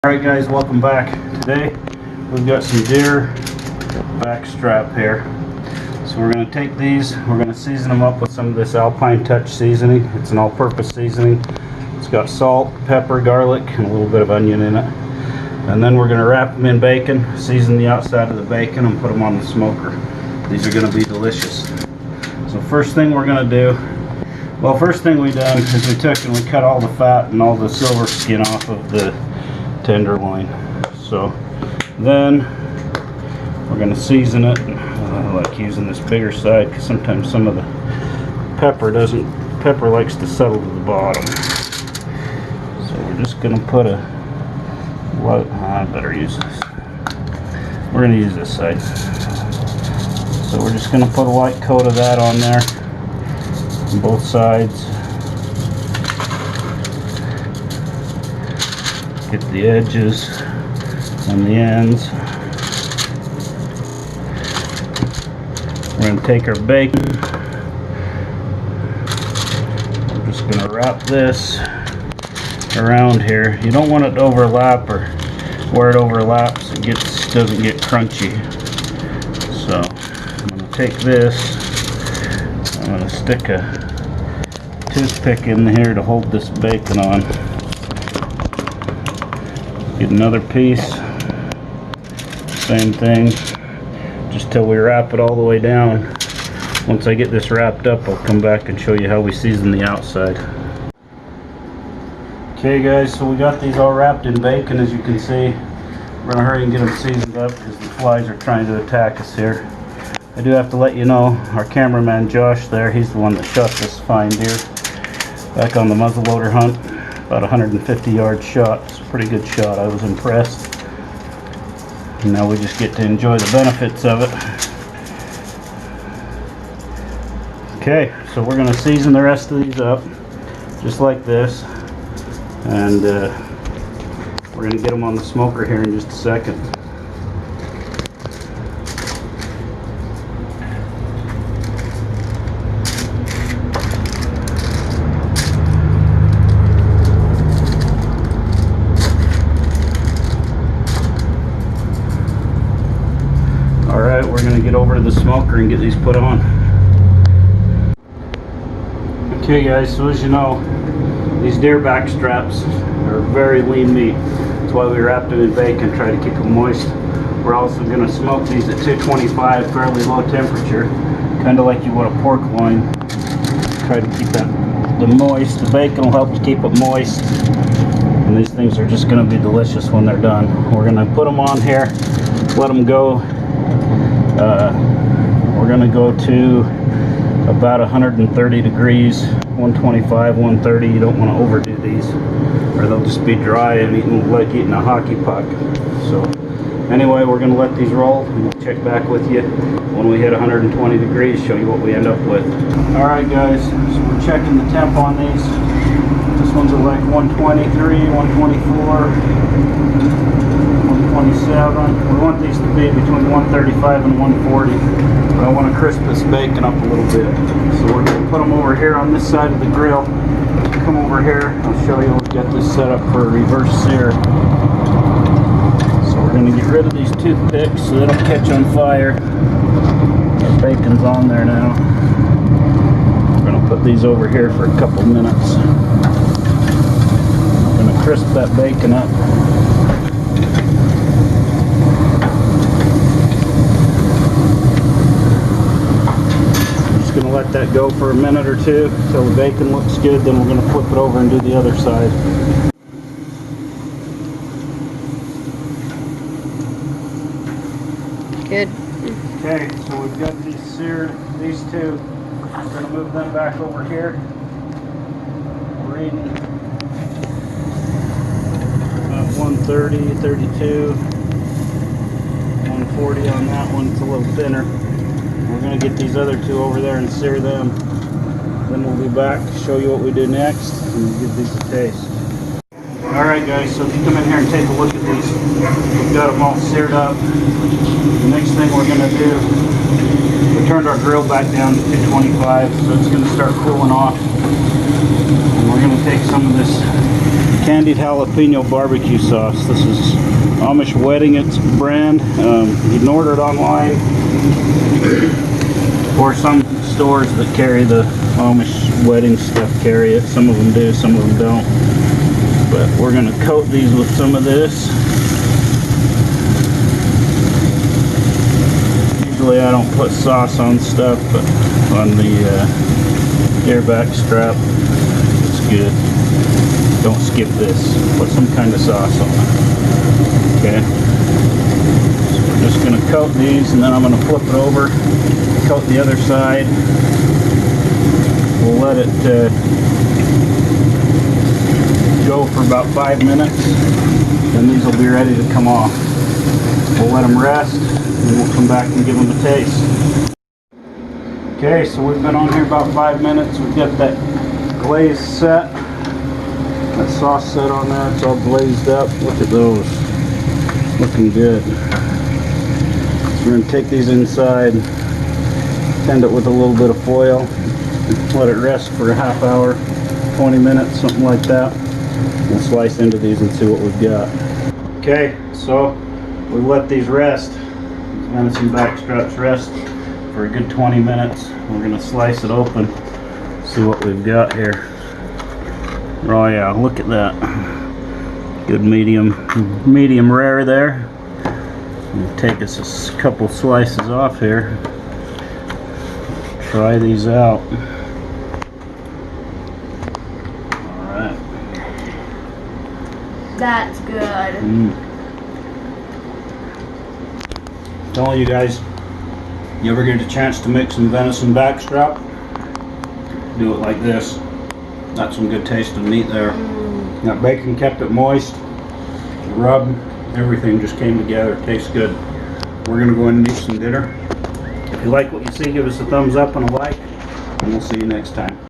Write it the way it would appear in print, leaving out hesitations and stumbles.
Alright guys, welcome back. Today we've got some deer backstrap here. So we're going to take these, we're going to season them up with some of this Alpine Touch seasoning. It's an all-purpose seasoning. It's got salt, pepper, garlic, and a little bit of onion in it. And then we're going to wrap them in bacon, season the outside of the bacon, and put them on the smoker. These are going to be delicious. So first thing we're going to do, first thing we done is we took and we cut all the fat and all the silver skin off of the tenderloin. So then we're going to season it. I like using this bigger side because sometimes some of the pepper likes to settle to the bottom. So we're just going to put a light, I better use this. We're going to use this side. So we're just going to put a light coat of that on there on both sides. Get the edges and the ends. We're going to take our bacon. We're just going to wrap this around here. You don't want it to overlap, or where it overlaps it doesn't get crunchy. So I'm going to take this. I'm going to stick a toothpick in here to hold this bacon on. Get another piece, same thing, just till we wrap it all the way down. Once I get this wrapped up, I'll come back and show you how we season the outside. Okay guys, so we got these all wrapped in bacon, as you can see. We're gonna hurry and get them seasoned up because the flies are trying to attack us here. I do have to let you know, our cameraman Josh there, he's the one that shot this fine deer back on the muzzleloader hunt. About 150 yard shot. It's a pretty good shot. I was impressed. And now we just get to enjoy the benefits of it. Okay, so we're going to season the rest of these up just like this, and we're going to get them on the smoker here in just a second. Alright, we're going to get over to the smoker and get these put on. Okay guys, so as you know, these deer back straps are very lean meat. That's why we wrapped them in bacon, try to keep them moist. We're also going to smoke these at 225, fairly low temperature, kind of like you would a pork loin. Try to keep the bacon will help to keep it moist. And these things are just going to be delicious when they're done. We're going to put them on here, let them go. We're going to go to about 130 degrees, 125, 130. You don't want to overdo these or they'll just be dry and eating like eating a hockey puck. So anyway, we're going to let these roll and we'll check back with you when we hit 120 degrees, show you what we end up with. Alright guys, so we're checking the temp on these. This one's at like 123, 124. 127. We want these to be between 135 and 140, but I want to crisp this bacon up a little bit. So we're going to put them over here on this side of the grill. Come over here, I'll show you. We've got this set up for a reverse sear. So we're going to get rid of these toothpicks so they don't catch on fire. Our bacon's on there now. We're going to put these over here for a couple minutes. We're going to crisp that bacon up. Going to let that go for a minute or two until the bacon looks good, then we're going to flip it over and do the other side. Good. Okay, so we've got these seared, these two. We're going to move them back over here. We're reading about 130, 32, 140 on that one. It's a little thinner. We're going to get these other two over there and sear them. Then we'll be back to show you what we do next and we'll give these a taste. Alright guys, so if you come in here and take a look at these, we've got them all seared up. The next thing we're going to do, we turned our grill back down to 225, so it's going to start cooling off. And we're going to take some of this candied jalapeno barbecue sauce. This is Amish Wedding, its brand. You can order it online, or some stores that carry the Amish Wedding stuff carry it. Some of them do, some of them don't. But we're going to coat these with some of this. Usually I don't put sauce on stuff, but on the deer backstrap, it's good. Don't skip this. Put some kind of sauce on it. Okay. So we're just going to coat these, and then I'm going to flip it over, coat the other side. We'll let it go for about 5 minutes, then these will be ready to come off. We'll let them rest, and we'll come back and give them a taste. Okay, so we've been on here about 5 minutes. We've got that glaze set, that sauce set on there. It's all glazed up. Look at those, looking good. So we're going to take these inside, tend it with a little bit of foil, let it rest for a half hour, 20 minutes, something like that. We'll slice into these and see what we've got. Okay, so we let these rest. These venison backstraps rest for a good 20 minutes. We're going to slice it open, see what we've got here. Oh yeah, look at that. Good medium rare there. We'll take us a couple slices off here. Try these out. That's good. Telling you guys, you ever get a chance to make some venison backstrap, do it like this. That's some good tasting meat there. That bacon kept it moist. The rub, everything just came together. Tastes good. We're gonna go in and eat some dinner. If you like what you see, give us a thumbs up and a like, and we'll see you next time.